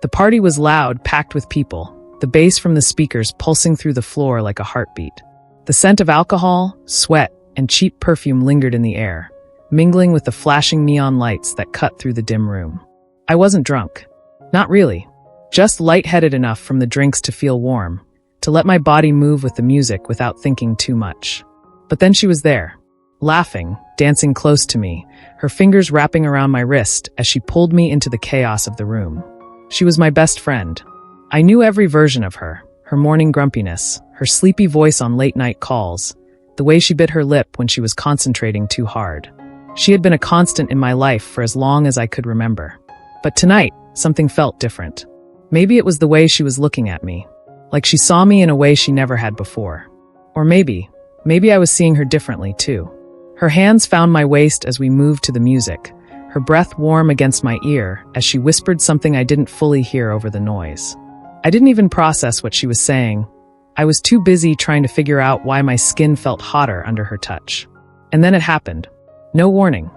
The party was loud, packed with people, the bass from the speakers pulsing through the floor like a heartbeat. The scent of alcohol, sweat, and cheap perfume lingered in the air, mingling with the flashing neon lights that cut through the dim room. I wasn't drunk. Not really. Just lightheaded enough from the drinks to feel warm, to let my body move with the music without thinking too much. But then she was there, laughing, dancing close to me, her fingers wrapping around my wrist as she pulled me into the chaos of the room. She was my best friend. I knew every version of her morning grumpiness, her sleepy voice on late-night calls, the way she bit her lip when she was concentrating too hard. She had been a constant in my life for as long as I could remember. But tonight, something felt different. Maybe it was the way she was looking at me, like she saw me in a way she never had before. Or maybe I was seeing her differently too. Her hands found my waist as we moved to the music, her breath warm against my ear as she whispered something I didn't fully hear over the noise. I didn't even process what she was saying. I was too busy trying to figure out why my skin felt hotter under her touch. And then it happened. No warning.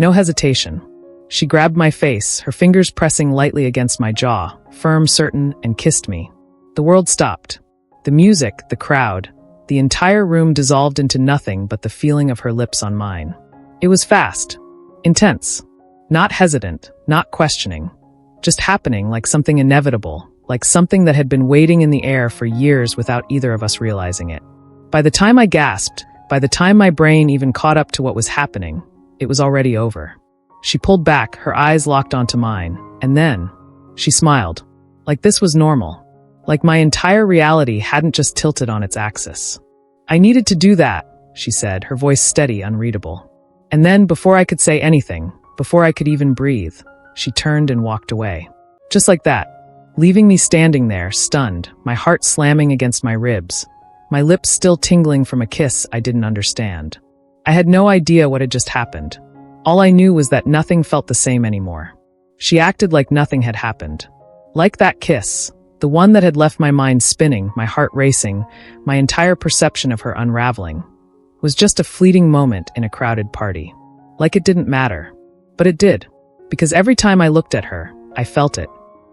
No hesitation. She grabbed my face, her fingers pressing lightly against my jaw, firm, certain, and kissed me. The world stopped. The music, the crowd, the entire room dissolved into nothing but the feeling of her lips on mine. It was fast. Intense. Not hesitant, not questioning. Just happening like something inevitable, like something that had been waiting in the air for years without either of us realizing it. By the time I gasped, by the time my brain even caught up to what was happening, it was already over. She pulled back, her eyes locked onto mine, and then she smiled. Like this was normal. Like my entire reality hadn't just tilted on its axis. I needed to do that, she said, her voice steady, unreadable. And then, before I could say anything, before I could even breathe, she turned and walked away. Just like that, leaving me standing there, stunned, my heart slamming against my ribs, my lips still tingling from a kiss I didn't understand. I had no idea what had just happened. All I knew was that nothing felt the same anymore. She acted like nothing had happened. Like that kiss, the one that had left my mind spinning, my heart racing, my entire perception of her unraveling, was just a fleeting moment in a crowded party. Like it didn't matter. But it did. Because every time I looked at her, I felt it.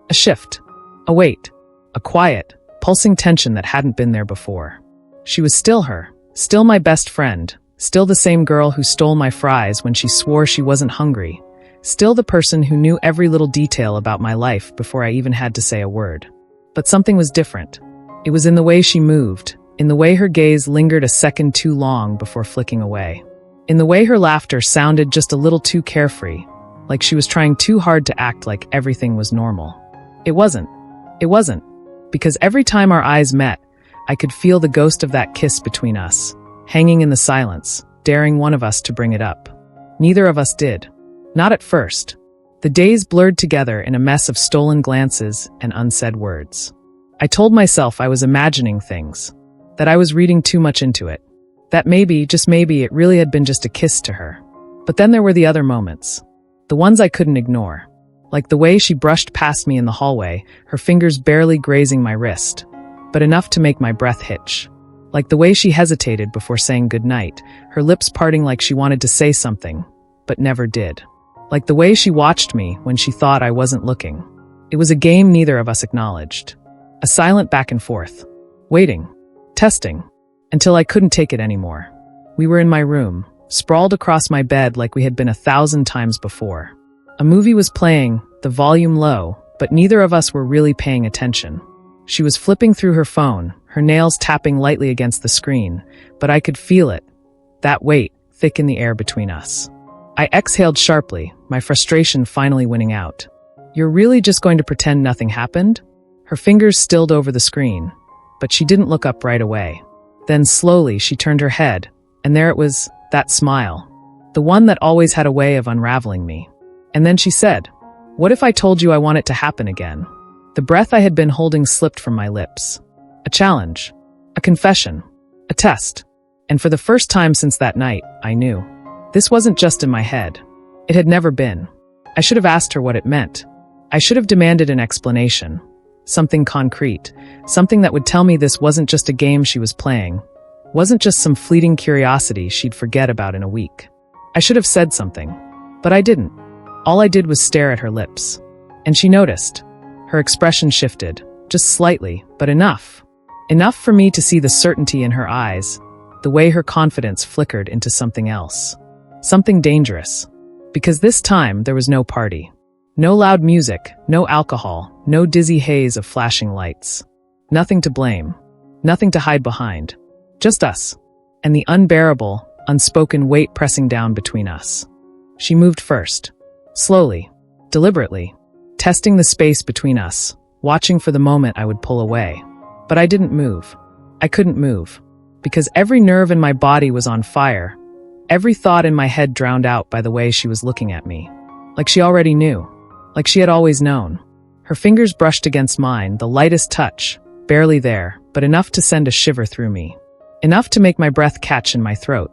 A shift. A weight. A quiet, pulsing tension that hadn't been there before. She was still her. Still my best friend. Still the same girl who stole my fries when she swore she wasn't hungry. Still the person who knew every little detail about my life before I even had to say a word. But something was different. It was in the way she moved, in the way her gaze lingered a second too long before flicking away. In the way her laughter sounded just a little too carefree, like she was trying too hard to act like everything was normal. It wasn't. It wasn't. Because every time our eyes met, I could feel the ghost of that kiss between us, hanging in the silence, daring one of us to bring it up. Neither of us did. Not at first. The days blurred together in a mess of stolen glances and unsaid words. I told myself I was imagining things, that I was reading too much into it, that maybe, just maybe, it really had been just a kiss to her. But then there were the other moments, the ones I couldn't ignore, like the way she brushed past me in the hallway, her fingers barely grazing my wrist, but enough to make my breath hitch. Like the way she hesitated before saying goodnight, her lips parting like she wanted to say something, but never did. Like the way she watched me when she thought I wasn't looking. It was a game neither of us acknowledged. A silent back and forth. Waiting. Testing. Until I couldn't take it anymore. We were in my room, sprawled across my bed like we had been 1,000 times before. A movie was playing, the volume low, but neither of us were really paying attention. She was flipping through her phone, her nails tapping lightly against the screen, but I could feel it. That weight, thick in the air between us. I exhaled sharply, my frustration finally winning out. You're really just going to pretend nothing happened? Her fingers stilled over the screen, but she didn't look up right away. Then slowly she turned her head, and there it was, that smile. The one that always had a way of unraveling me. And then she said, "What if I told you I want it to happen again?" The breath I had been holding slipped from my lips. A challenge. A confession. A test. And for the first time since that night, I knew. This wasn't just in my head. It had never been. I should have asked her what it meant. I should have demanded an explanation. Something concrete. Something that would tell me this wasn't just a game she was playing. Wasn't just some fleeting curiosity she'd forget about in a week. I should have said something. But I didn't. All I did was stare at her lips. And she noticed. Her expression shifted, just slightly, but enough. Enough for me to see the certainty in her eyes, the way her confidence flickered into something else. Something dangerous. Because this time there was no party. No loud music, no alcohol, no dizzy haze of flashing lights. Nothing to blame. Nothing to hide behind. Just us. And the unbearable, unspoken weight pressing down between us. She moved first. Slowly. Deliberately. Testing the space between us, watching for the moment I would pull away. But I didn't move. I couldn't move. Because every nerve in my body was on fire. Every thought in my head drowned out by the way she was looking at me. Like she already knew. Like she had always known. Her fingers brushed against mine, the lightest touch, barely there, but enough to send a shiver through me. Enough to make my breath catch in my throat.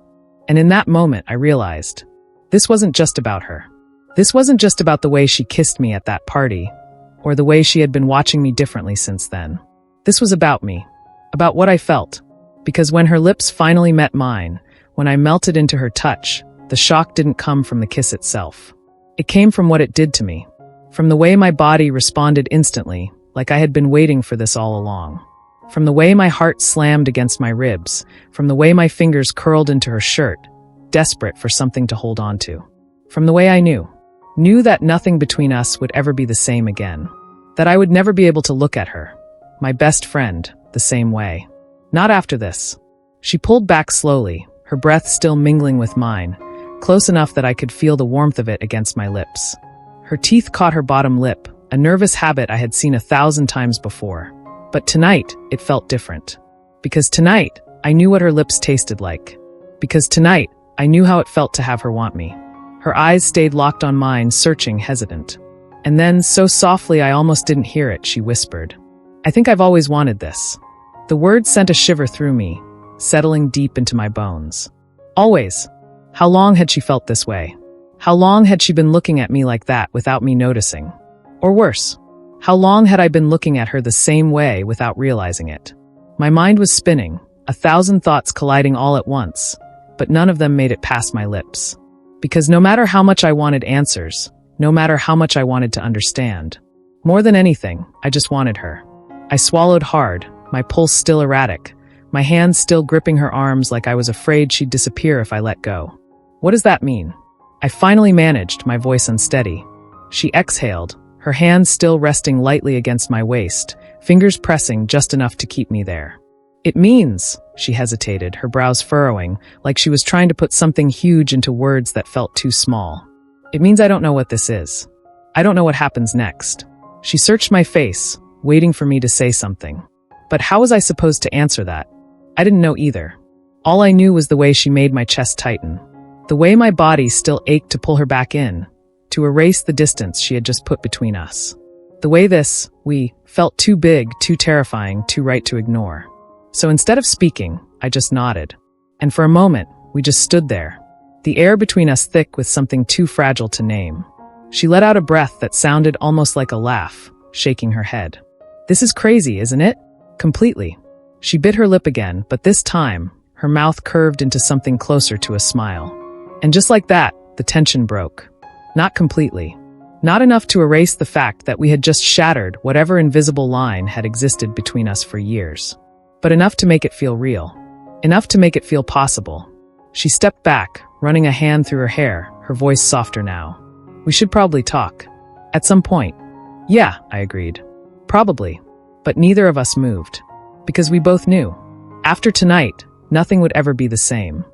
And in that moment, I realized, this wasn't just about her. This wasn't just about the way she kissed me at that party, or the way she had been watching me differently since then. This was about me. About what I felt. Because when her lips finally met mine, when I melted into her touch, the shock didn't come from the kiss itself. It came from what it did to me. From the way my body responded instantly, like I had been waiting for this all along. From the way my heart slammed against my ribs, from the way my fingers curled into her shirt, desperate for something to hold on to. From the way I knew that nothing between us would ever be the same again. That I would never be able to look at her, my best friend, the same way. Not after this. She pulled back slowly, her breath still mingling with mine, close enough that I could feel the warmth of it against my lips. Her teeth caught her bottom lip, a nervous habit I had seen 1,000 times before. But tonight, it felt different. Because tonight, I knew what her lips tasted like. Because tonight, I knew how it felt to have her want me. Her eyes stayed locked on mine, searching, hesitant. And then, so softly I almost didn't hear it, she whispered, "I think I've always wanted this." The words sent a shiver through me, settling deep into my bones. Always. How long had she felt this way? How long had she been looking at me like that without me noticing? Or worse, how long had I been looking at her the same way without realizing it? My mind was spinning, 1,000 thoughts colliding all at once, but none of them made it past my lips. Because no matter how much I wanted answers, no matter how much I wanted to understand, more than anything, I just wanted her. I swallowed hard, my pulse still erratic, my hands still gripping her arms like I was afraid she'd disappear if I let go. What does that mean? I finally managed, my voice unsteady. She exhaled, her hands still resting lightly against my waist, fingers pressing just enough to keep me there. "It means," she hesitated, her brows furrowing, like she was trying to put something huge into words that felt too small. "It means I don't know what this is. I don't know what happens next." She searched my face, waiting for me to say something. But how was I supposed to answer that? I didn't know either. All I knew was the way she made my chest tighten. The way my body still ached to pull her back in, to erase the distance she had just put between us. The way we felt too big, too terrifying, too right to ignore. So instead of speaking, I just nodded. And for a moment, we just stood there, the air between us thick with something too fragile to name. She let out a breath that sounded almost like a laugh, shaking her head. "This is crazy, isn't it?" "Completely." She bit her lip again, but this time, her mouth curved into something closer to a smile. And just like that, the tension broke. Not completely. Not enough to erase the fact that we had just shattered whatever invisible line had existed between us for years. But enough to make it feel real. Enough to make it feel possible. She stepped back, running a hand through her hair, her voice softer now. "We should probably talk. At some point." "Yeah," I agreed. "Probably." But neither of us moved. Because we both knew. After tonight, nothing would ever be the same.